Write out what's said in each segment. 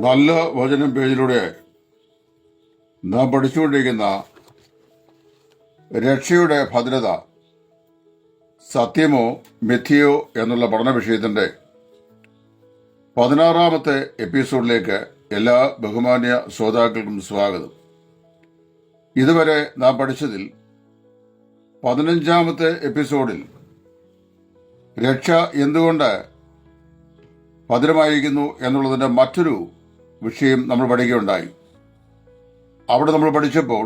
നല്ല വചനം പേജിലൂടെ നാം പഠിച്ചുകൊണ്ടിരിക്കുന്ന രക്ഷയുടെ ഭദ്രത, സത്യമോ മിഥ്യയോ എന്നുള്ള പഠന വിഷയത്തിന്റെ 16-ാമത്തെ എപ്പിസോഡിലേക്ക് എല്ലാ ബഹുമാന്യ ശ്രോതാക്കൾക്കും സ്വാഗതം. ഇതുവരെ നാം പഠിച്ചതിൽ 15-ാമത്തെ എപ്പിസോഡിൽ രക്ഷ എന്തുകൊണ്ട് ഭദ്രമായിരിക്കുന്നു എന്നുള്ളതിന്റെ മറ്റൊരു വിഷയം നമ്മൾ പഠിക്കുകയുണ്ടായി. അവിടെ നമ്മൾ പഠിച്ചപ്പോൾ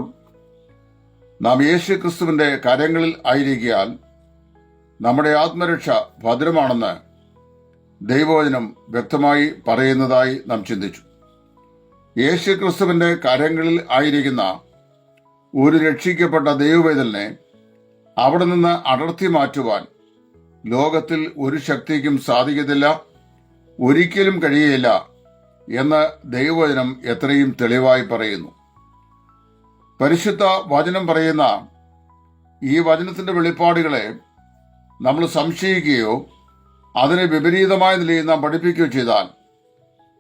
നാം യേശു ക്രിസ്തുവിന്റെ കരങ്ങളിൽ ആയിരിക്കാൻ നമ്മുടെ ആത്മരക്ഷ ഭദ്രമാണെന്ന് ദൈവവചനം വ്യക്തമായി പറയുന്നതായി നാം ചിന്തിച്ചു. യേശു ക്രിസ്തുവിന്റെ കരങ്ങളിൽ ആയിരിക്കുന്ന ഒരു രക്ഷിക്കപ്പെട്ട ദൈവവേദലിനെ അവിടെ നിന്ന് അടർത്തി മാറ്റുവാൻ ലോകത്തിൽ ഒരു ശക്തിക്കും സാധിക്കത്തില്ല, ഒരിക്കലും കഴിയുകയില്ല എന്ന് ദൈവവചനം എത്രയും തെളിവായി പറയുന്നു. പരിശുദ്ധ വചനം പറയുന്ന ഈ വചനത്തിന്റെ വെളിപ്പാടുകളെ നമ്മൾ സംശയിക്കുകയോ അതിനെ വിപരീതമായ നിലയിൽ നാം പഠിപ്പിക്കുകയോ ചെയ്താൽ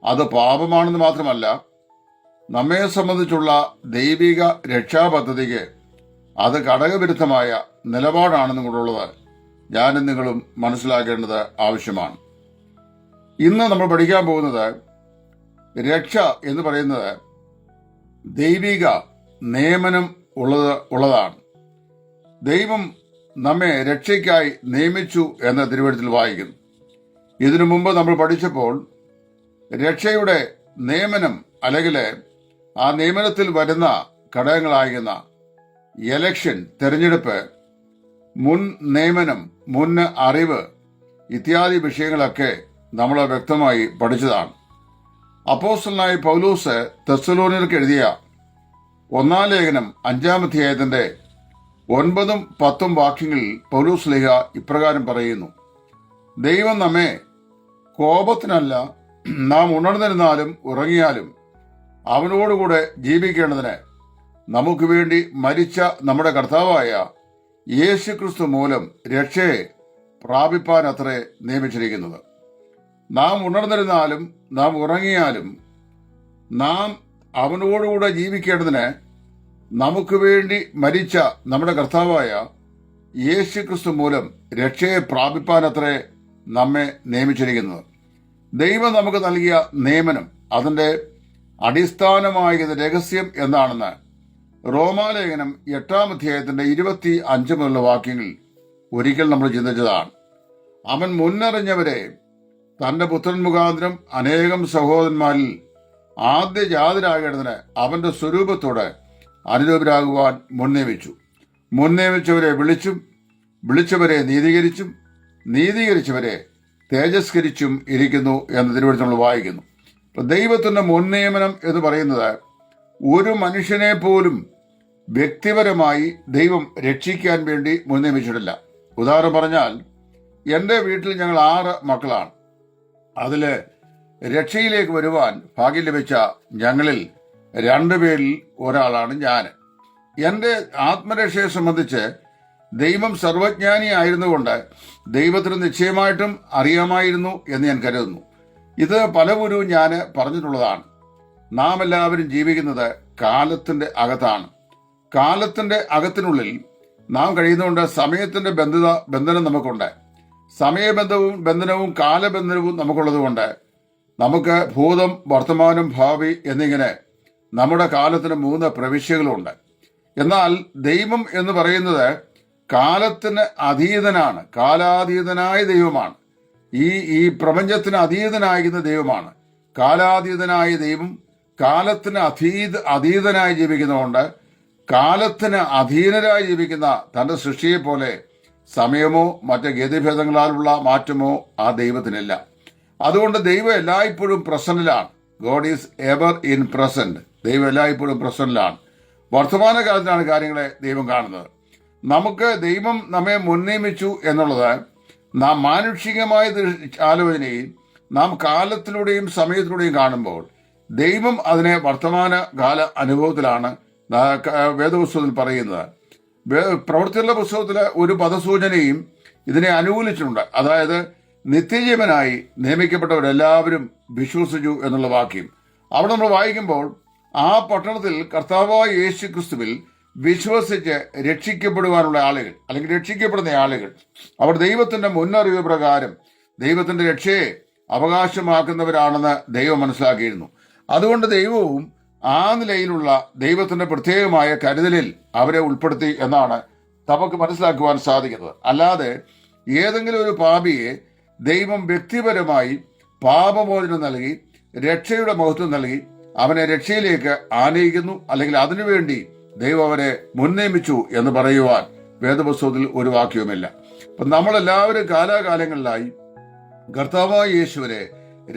അത് പാപമാണെന്ന് മാത്രമല്ല, നമ്മെ സംബന്ധിച്ചുള്ള ദൈവിക രക്ഷാപദ്ധതിക്ക് അത് ഘടകവിരുദ്ധമായ നിലപാടാണെന്നും കൂടെയുള്ളത് ഞാനും നിങ്ങളും മനസ്സിലാക്കേണ്ടത് ആവശ്യമാണ്. ഇന്ന് നമ്മൾ പഠിക്കാൻ പോകുന്നത് രക്ഷ എന്ന് പറയുന്നത് ദൈവിക നിയമനം ഉള്ളതാണ്. ദൈവം നമ്മെ രക്ഷയ്ക്കായി നിയമിച്ചു എന്ന് തിരുവചനത്തിൽ വായിക്കുന്നു. ഇതിനു മുമ്പ് നമ്മൾ പഠിച്ചപ്പോൾ രക്ഷയുടെ നിയമനം അല്ലെങ്കിൽ ആ നിയമനത്തിൽ വരുന്ന ഘടകങ്ങളായിരുന്ന എലക്ഷൻ, തെരഞ്ഞെടുപ്പ്, മുൻ നിയമനം, മുൻ അറിവ് ഇത്യാദി വിഷയങ്ങളൊക്കെ നമ്മൾ വ്യക്തമായി പഠിച്ചതാണ്. അപ്പോസ്തലനായ പൗലോസ് തെസ്സലോനിയർക്ക് എഴുതിയ 1-ാം ലേഖനം 5-ാം അധ്യായത്തിന്റെ 9-10 വാക്യങ്ങളിൽ പൗലോസ് ശ്ലീഹ ഇപ്രകാരം പറയുന്നു: ദൈവം നമ്മെ കോപത്തിനല്ല, നാം ഉണർന്നിരുന്നാലും ഉറങ്ങിയാലും അവനോടുകൂടെ ജീവിക്കേണ്ടതിന് നമുക്ക് വേണ്ടി മരിച്ച നമ്മുടെ കർത്താവായ യേശു ക്രിസ്തു മൂലം രക്ഷയെ പ്രാപിപ്പാൻ അത്രേ നിയമിച്ചിരിക്കുന്നത്. നാം ഉണർന്നിരുന്നാലും നാം ഉറങ്ങിയാലും നാം അവനോടുകൂടെ ജീവിക്കേണ്ടതിന് നമുക്ക് വേണ്ടി മരിച്ച നമ്മുടെ കർത്താവായ യേശു ക്രിസ്തു മൂലം രക്ഷയെ പ്രാപിപ്പാനത്രേ നമ്മെ നിയമിച്ചിരിക്കുന്നത്. ദൈവം നമുക്ക് നൽകിയ നിയമനം, അതിന്റെ അടിസ്ഥാനമായ രഹസ്യം എന്താണെന്ന് റോമാലേഖനം 8-ാം അധ്യായത്തിന്റെ 25 മുതലുള്ള വാക്യങ്ങളിൽ ഒരിക്കൽ നമ്മൾ ചിന്തിച്ചതാണ്. അവൻ മുന്നറിഞ്ഞവരെ തന്റെ പുത്രൻ മുഖാന്തരം അനേകം സഹോദരന്മാരിൽ ആദ്യജാതരാകേണ്ടതിന് അവന്റെ സ്വരൂപത്തോടെ അനുരൂപരാകുവാൻ മുൻനിയമിച്ചു. മുൻനിയമിച്ചവരെ വിളിച്ചും വിളിച്ചവരെ നീതീകരിച്ചും നീതീകരിച്ചവരെ തേജസ്കരിച്ചും ഇരിക്കുന്നു എന്ന് തിരുവചനത്തിൽ നമ്മൾ വായിക്കുന്നു. ദൈവത്തിന്റെ മുൻനിയമനം എന്ന് പറയുന്നത് ഒരു മനുഷ്യനെ പോലും വ്യക്തിപരമായി ദൈവം രക്ഷിക്കാൻ വേണ്ടി മുൻനിയമിച്ചിട്ടില്ല. ഉദാഹരണം പറഞ്ഞാൽ, എന്റെ വീട്ടിൽ ഞങ്ങൾ 6 മക്കളാണ്. അതില് രക്ഷയിലേക്ക് വരുവാൻ ഭാഗ്യം ലഭിച്ച ഞങ്ങളിൽ 2 പേരിൽ ഒരാളാണ് ഞാൻ. എന്റെ ആത്മരക്ഷയെ സംബന്ധിച്ച് ദൈവം സർവജ്ഞാനി ആയിരുന്നുകൊണ്ട് ദൈവത്തിന് നിശ്ചയമായിട്ടും അറിയാമായിരുന്നു എന്ന് ഞാൻ കരുതുന്നു. ഇത് പലപ്പോഴും ഞാൻ പറഞ്ഞിട്ടുള്ളതാണ്. നാം എല്ലാവരും ജീവിക്കുന്നത് കാലത്തിന്റെ അകത്താണ്. കാലത്തിന്റെ അകത്തിനുള്ളിൽ നാം കഴിയുന്നതുകൊണ്ട് സമയത്തിന്റെ ബന്ധനം നമുക്കുണ്ട്. സമയബന്ധനവും കാലബന്ധനവും നമുക്കുള്ളതുകൊണ്ട് നമുക്ക് ഭൂതം, വർത്തമാനം, ഭാവി എന്നിങ്ങനെ നമ്മുടെ കാലത്തിന് 3 പ്രവിശ്യകളുണ്ട്. എന്നാൽ ദൈവം എന്ന് പറയുന്നത് കാലത്തിന് അതീതനാണ്, കാലാതീതനായ ദൈവമാണ്. ഈ പ്രപഞ്ചത്തിന് അതീതനായിരിക്കുന്ന ദൈവമാണ്. കാലാതീതനായ ദൈവം കാലത്തിന് അതീതനായി ജീവിക്കുന്നതുകൊണ്ട് കാലത്തിന് അധീനരായി ജീവിക്കുന്ന തന്റെ സൃഷ്ടിയെ പോലെ സമയമോ മറ്റ് ഗതിഭേദങ്ങളാലുള്ള മാറ്റമോ ആ ദൈവത്തിനില്ല. അതുകൊണ്ട് ദൈവം എല്ലായ്പ്പോഴും പ്രസന്റിലാണ്. God is ever in present. ദൈവം എല്ലായ്പ്പോഴും പ്രസന്റിലാണ്. വർത്തമാനകാലത്തിലാണ് കാര്യങ്ങളെ ദൈവം കാണുന്നത്. നമുക്ക് ദൈവം നമ്മെ മുൻനിയമിച്ചു എന്നുള്ളത് നാം മാനുഷികമായ ആലോചനയിൽ നാം കാലത്തിലൂടെയും സമയത്തിലൂടെയും കാണുമ്പോൾ ദൈവം അതിനെ വർത്തമാന കാല അനുഭവത്തിലാണ് വേദപുസ്തകത്തിൽ പറയുന്നത്. പ്രവൃത്തിയുള്ള പുസ്തകത്തിലെ ഒരു പദസൂചനയും ഇതിനെ അനുകൂലിച്ചിട്ടുണ്ട്. അതായത് നിത്യജീവനായി നിയമിക്കപ്പെട്ടവരെല്ലാവരും വിശ്വസിച്ചു എന്നുള്ള വാക്യം. അവിടെ നമ്മൾ വായിക്കുമ്പോൾ ആ പട്ടണത്തിൽ കർത്താവായ യേശു ക്രിസ്തുവിൽ വിശ്വസിച്ച് രക്ഷിക്കപ്പെടുവാനുള്ള ആളുകൾ അല്ലെങ്കിൽ രക്ഷിക്കപ്പെടുന്ന ആളുകൾ അവർ ദൈവത്തിന്റെ മുന്നറിവ് പ്രകാരം ദൈവത്തിന്റെ രക്ഷയെ അവകാശമാക്കുന്നവരാണെന്ന് ദൈവം മനസ്സിലാക്കിയിരുന്നു. അതുകൊണ്ട് ദൈവവും ആ നിലയിലുള്ള ദൈവത്തിന്റെ പ്രത്യേകമായ കരുതലിൽ അവരെ ഉൾപ്പെടുത്തി എന്നാണ് നമുക്ക് മനസ്സിലാക്കുവാൻ സാധിക്കുന്നത്. അല്ലാതെ ഏതെങ്കിലും ഒരു പാപിയെ ദൈവം വ്യക്തിപരമായി പാപമോചനം നൽകി രക്ഷയുടെ മഹത്വം നൽകി അവനെ രക്ഷയിലേക്ക് ആനയിക്കുന്നു, അല്ലെങ്കിൽ അതിനുവേണ്ടി ദൈവം അവരെ മുൻനിയമിച്ചു എന്ന് പറയുവാൻ വേദപുസ്തകത്തിൽ ഒരു വാക്യവുമില്ല. അപ്പം നമ്മളെല്ലാവരും കാലാകാലങ്ങളിലായി കർത്താവായ യേശുവിനെ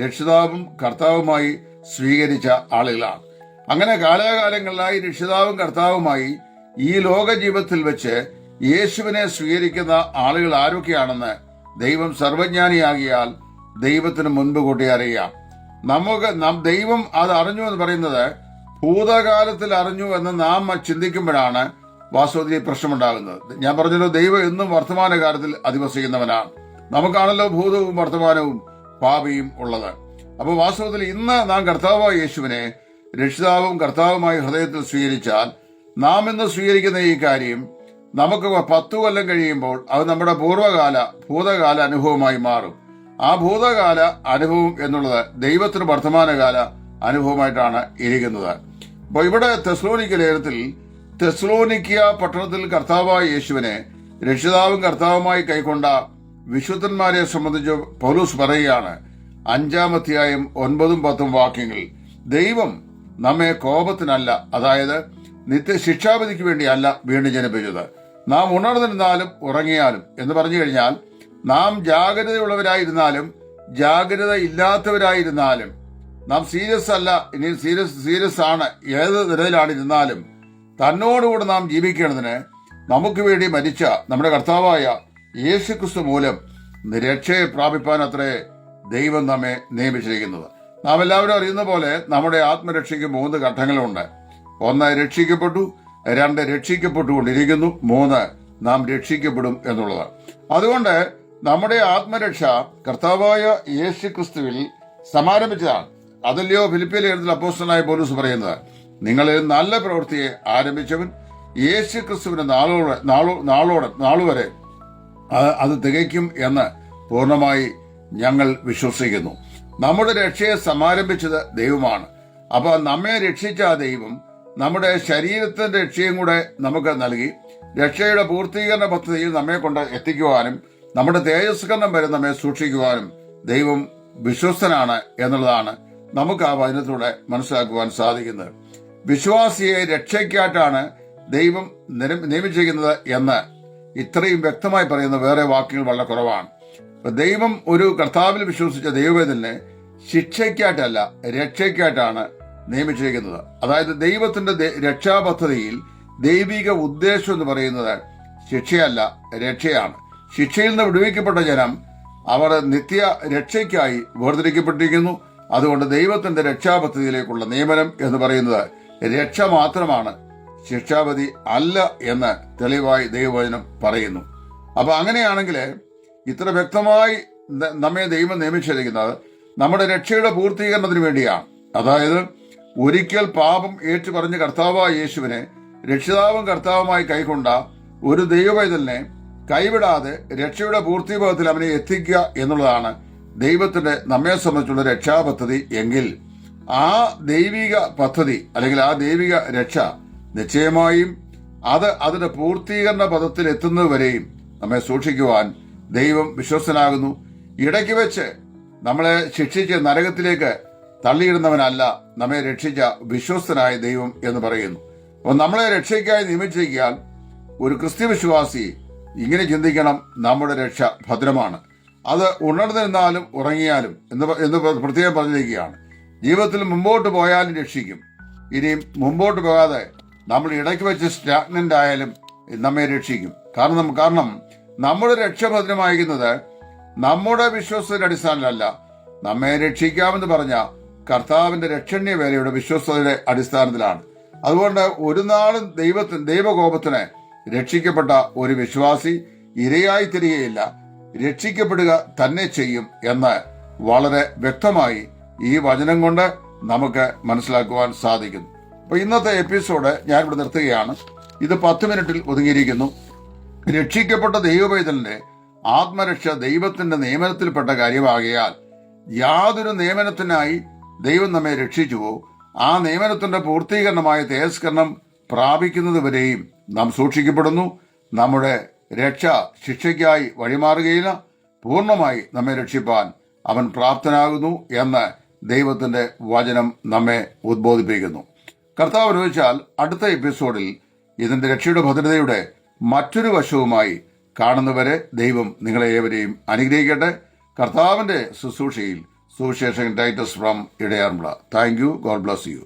രക്ഷിതാവും കർത്താവുമായി സ്വീകരിച്ച ആളുകളാണ്. അങ്ങനെ കാലാകാലങ്ങളിലായി രക്ഷിതാവും കർത്താവുമായി ഈ ലോക ജീവിതത്തിൽ വെച്ച് യേശുവിനെ സ്വീകരിക്കുന്ന ആളുകൾ ആരൊക്കെയാണെന്ന് ദൈവം സർവജ്ഞാനിയാകിയാൽ ദൈവത്തിന് മുൻപ് കൂട്ടി അറിയാം. ദൈവം അത് അറിഞ്ഞു എന്ന് പറയുന്നത് ഭൂതകാലത്തിൽ അറിഞ്ഞു എന്ന് നാം ചിന്തിക്കുമ്പോഴാണ് വാസ്തവത്തിൽ പ്രശ്നമുണ്ടാകുന്നത്. ഞാൻ പറഞ്ഞല്ലോ, ദൈവം എന്നും വർത്തമാനകാലത്തിൽ അധിവസിക്കുന്നവനാണ്. നമുക്കാണല്ലോ ഭൂതവും വർത്തമാനവും ഭാവിയും ഉള്ളത്. അപ്പോൾ വാസ്തവത്തിൽ ഇന്ന് നാം കർത്താവായ യേശുവിനെ രക്ഷിതാവും കർത്താവുമായി ഹൃദയത്തിൽ സ്വീകരിച്ചാൽ നാം ഇന്ന് സ്വീകരിക്കുന്ന ഈ കാര്യം നമുക്ക് 10 കൊല്ലം കഴിയുമ്പോൾ അത് നമ്മുടെ ഭൂതകാല അനുഭവമായി മാറും. ആ ഭൂതകാല അനുഭവം എന്നുള്ളത് ദൈവത്തിന് വർത്തമാനകാല അനുഭവമായിട്ടാണ് ഇരിക്കുന്നത്. അപ്പോൾ ഇവിടെ തെസ്സലോനിക്ക ലേഖനത്തിൽ തെസ്സലോനിക്ക പട്ടണത്തിൽ കർത്താവായ യേശുവിനെ രക്ഷിതാവും കർത്താവുമായി കൈക്കൊണ്ട വിശുദ്ധന്മാരെ സംബന്ധിച്ച് പൗലോസ് പറയുകയാണ്, 5-ാം അധ്യായം 9-10 വാക്യങ്ങളിൽ, ദൈവം നമ്മെ കോപത്തിനല്ല, അതായത് നിത്യശിക്ഷാവിധിക്ക് വേണ്ടിയല്ല വീണ്ടും ജനിപ്പിച്ചത്. നാം ഉണർന്നിരുന്നാലും ഉറങ്ങിയാലും എന്ന് പറഞ്ഞു കഴിഞ്ഞാൽ, നാം ജാഗ്രതയുള്ളവരായിരുന്നാലും ജാഗ്രത ഇല്ലാത്തവരായിരുന്നാലും, നാം സീരിയസ് അല്ല ഇനി സീരിയസ് ആണ്, ഏത് നിലയിലാണിരുന്നാലും തന്നോടുകൂടെ നാം ജീവിക്കേണ്ടതിന് നമുക്ക് വേണ്ടി മരിച്ച നമ്മുടെ കർത്താവായ യേശു ക്രിസ്തു മൂലം രക്ഷയെ പ്രാപിപ്പാൻ അത്രേ ദൈവം നമ്മെ നിയമിച്ചിരിക്കുന്നത്. നാം എല്ലാവരും അറിയുന്ന പോലെ നമ്മുടെ ആത്മരക്ഷയ്ക്ക് 3 ഘട്ടങ്ങളുണ്ട്. 1 രക്ഷിക്കപ്പെട്ടു, 2 രക്ഷിക്കപ്പെട്ടുകൊണ്ടിരിക്കുന്നു, 3 നാം രക്ഷിക്കപ്പെടും എന്നുള്ളത്. അതുകൊണ്ട് നമ്മുടെ ആത്മരക്ഷ കർത്താവായ യേശു ക്രിസ്തുവിൽ സമാരംഭിച്ചതാണ്. അതല്ലയോ ഫിലിപ്പിയ ലേഖനത്തിൽ അപ്പോസ്തലനായ പൗലോസ് പറയുന്നത്, നിങ്ങളിൽ നല്ല പ്രവൃത്തിയെ ആരംഭിച്ചവൻ യേശു ക്രിസ്തുവിന്റെ നാളുവരെ അത് തികയ്ക്കും എന്ന് പൂർണ്ണമായി ഞങ്ങൾ വിശ്വസിക്കുന്നു. നമ്മുടെ രക്ഷയെ സമാരംഭിച്ചത് ദൈവമാണ്. അപ്പൊ നമ്മെ രക്ഷിച്ച ആ ദൈവം നമ്മുടെ ശരീരത്തിന്റെ രക്ഷയും കൂടെ നമുക്ക് നൽകി രക്ഷയുടെ പൂർത്തീകരണ പദ്ധതിയിൽ നമ്മെ കൊണ്ട് എത്തിക്കുവാനും നമ്മുടെ തേജസ്കരണം വരെ നമ്മെ സൂക്ഷിക്കുവാനും ദൈവം വിശ്വസ്തനാണ് എന്നുള്ളതാണ് നമുക്ക് ആ വചനത്തിലൂടെ മനസ്സിലാക്കുവാൻ സാധിക്കുന്നത്. വിശ്വാസിയെ രക്ഷയ്ക്കായിട്ടാണ് ദൈവം നിയമിച്ചിരിക്കുന്നത് എന്ന് ഇത്രയും വ്യക്തമായി പറയുന്ന വേറെ വാക്യങ്ങൾ വളരെ കുറവാണ്. ദൈവം ഒരു കർത്താവിൽ വിശ്വസിച്ച ദൈവവേദനെ ശിക്ഷയ്ക്കായിട്ടല്ല രക്ഷയ്ക്കായിട്ടാണ് നിയമിച്ചിരിക്കുന്നത്. അതായത് ദൈവത്തിന്റെ രക്ഷാപദ്ധതിയിൽ ദൈവിക ഉദ്ദേശം എന്ന് പറയുന്നത് ശിക്ഷയല്ല, രക്ഷയാണ്. ശിക്ഷയിൽ നിന്ന് വിടുവിക്കപ്പെട്ട ജനം അവർ നിത്യ രക്ഷയ്ക്കായി വേർതിരിക്കപ്പെട്ടിരിക്കുന്നു. അതുകൊണ്ട് ദൈവത്തിന്റെ രക്ഷാപദ്ധതിയിലേക്കുള്ള നിയമനം എന്ന് പറയുന്നത് രക്ഷ മാത്രമാണ്, ശിക്ഷാപതി അല്ല എന്ന് തെളിവായി ദൈവവചനം പറയുന്നു. അപ്പൊ അങ്ങനെയാണെങ്കിൽ ഇത്ര വ്യക്തമായി നമ്മെ ദൈവം നിയമിച്ചിരിക്കുന്നത് നമ്മുടെ രക്ഷയുടെ പൂർത്തീകരണത്തിന് വേണ്ടിയാണ്. അതായത് ഒരിക്കൽ പാപം ഏറ്റുപറഞ്ഞ് കർത്താവായ യേശുവിനെ രക്ഷിതാവും കർത്താവുമായി കൈക്കൊണ്ട ഒരു ദൈവവൈതലിനെ കൈവിടാതെ രക്ഷയുടെ പൂർത്തീഭാഗത്തിൽ അവനെ എത്തിക്കുക എന്നുള്ളതാണ് ദൈവത്തിന്റെ നമ്മെ സംബന്ധിച്ചുള്ള രക്ഷാപദ്ധതി എങ്കിൽ ആ ദൈവിക പദ്ധതി അല്ലെങ്കിൽ ആ ദൈവിക രക്ഷ നിശ്ചയമായും അത് അതിന്റെ പൂർത്തീകരണ പദത്തിൽ എത്തുന്നതുവരെയും നമ്മെ സൂക്ഷിക്കുവാൻ ദൈവം വിശ്വസ്തനാകുന്നു. ഇടയ്ക്ക് വെച്ച് നമ്മളെ ശിക്ഷിച്ച് നരകത്തിലേക്ക് തള്ളിയിടുന്നവനല്ല നമ്മെ രക്ഷിച്ച വിശ്വസ്തനായ ദൈവം എന്ന് പറയുന്നു. അപ്പോൾ നമ്മളെ രക്ഷയ്ക്കായി നിയമിച്ചിരിക്കാൻ ഒരു ക്രിസ്ത്യവിശ്വാസി ഇങ്ങനെ ചിന്തിക്കണം, നമ്മുടെ രക്ഷ ഭദ്രമാണ്. അത് ഉണർന്നിരുന്നാലും ഉറങ്ങിയാലും എന്ന് പ്രത്യേകം പറഞ്ഞിരിക്കുകയാണ്. ജീവിതത്തിൽ മുമ്പോട്ട് പോയാലും രക്ഷിക്കും. ഇനിയും മുമ്പോട്ട് പോകാതെ നമ്മൾ ഇടയ്ക്ക് വെച്ച് സ്റ്റാഗ്നന്റ് ആയാലും നമ്മെ രക്ഷിക്കും. കാരണം നമ്മുടെ രക്ഷ ഭദ്രമായിരിക്കുന്നത് നമ്മുടെ വിശ്വസ്തയുടെ അടിസ്ഥാനത്തിലല്ല, നമ്മെ രക്ഷിക്കാമെന്ന് പറഞ്ഞ കർത്താവിന്റെ രക്ഷണ്യ വേലയുടെ വിശ്വസ്തയുടെ അടിസ്ഥാനത്തിലാണ്. അതുകൊണ്ട് ഒരു നാളും ദൈവകോപത്തിന് രക്ഷിക്കപ്പെട്ട ഒരു വിശ്വാസി ഇരയായി തിരികെയില്ല, രക്ഷിക്കപ്പെടുക തന്നെ ചെയ്യും എന്ന് വളരെ വ്യക്തമായി ഈ വചനം കൊണ്ട് നമുക്ക് മനസ്സിലാക്കുവാൻ സാധിക്കുന്നു. അപ്പോൾ ഇന്നത്തെ എപ്പിസോഡ് ഞാനിവിടെ നിർത്തുകയാണ്. ഇത് 10 മിനിറ്റിൽ ഒതുങ്ങിയിരിക്കുന്നു. രക്ഷിക്കപ്പെട്ട ദൈവപൈതലിന്റെ ആത്മരക്ഷ ദൈവത്തിന്റെ നിയമനത്തിൽപ്പെട്ട കാര്യമാകയാൽ യാതൊരു നിയമനത്തിനായി ദൈവം നമ്മെ രക്ഷിച്ചുവോ ആ നിയമനത്തിന്റെ പൂർത്തീകരണമായ തേജസ്കരണം പ്രാപിക്കുന്നതുവരെയും നാം സൂക്ഷിക്കപ്പെടുന്നു. നമ്മുടെ രക്ഷ ശിക്ഷയ്ക്കായി വഴിമാറുകയില്ല. പൂർണ്ണമായി നമ്മെ രക്ഷിപ്പാൻ അവൻ പ്രാപ്തനാകുന്നു എന്ന് ദൈവത്തിന്റെ വചനം നമ്മെ ഉദ്ബോധിപ്പിക്കുന്നു. കർത്താവ് അനുവദിച്ചാൽ അടുത്ത എപ്പിസോഡിൽ ഇതിന്റെ രക്ഷയുടെ ഭദ്രതയുടെ മറ്റൊരു വശവുമായി കാണുന്നവരെ ദൈവം നിങ്ങളെ ഏവരെയും അനുഗ്രഹിക്കട്ടെ. കർത്താവിന്റെ ശുശ്രൂഷയിൽ സുവിശേഷകൻ Titus from Edayaranmula. Thank you. God bless U.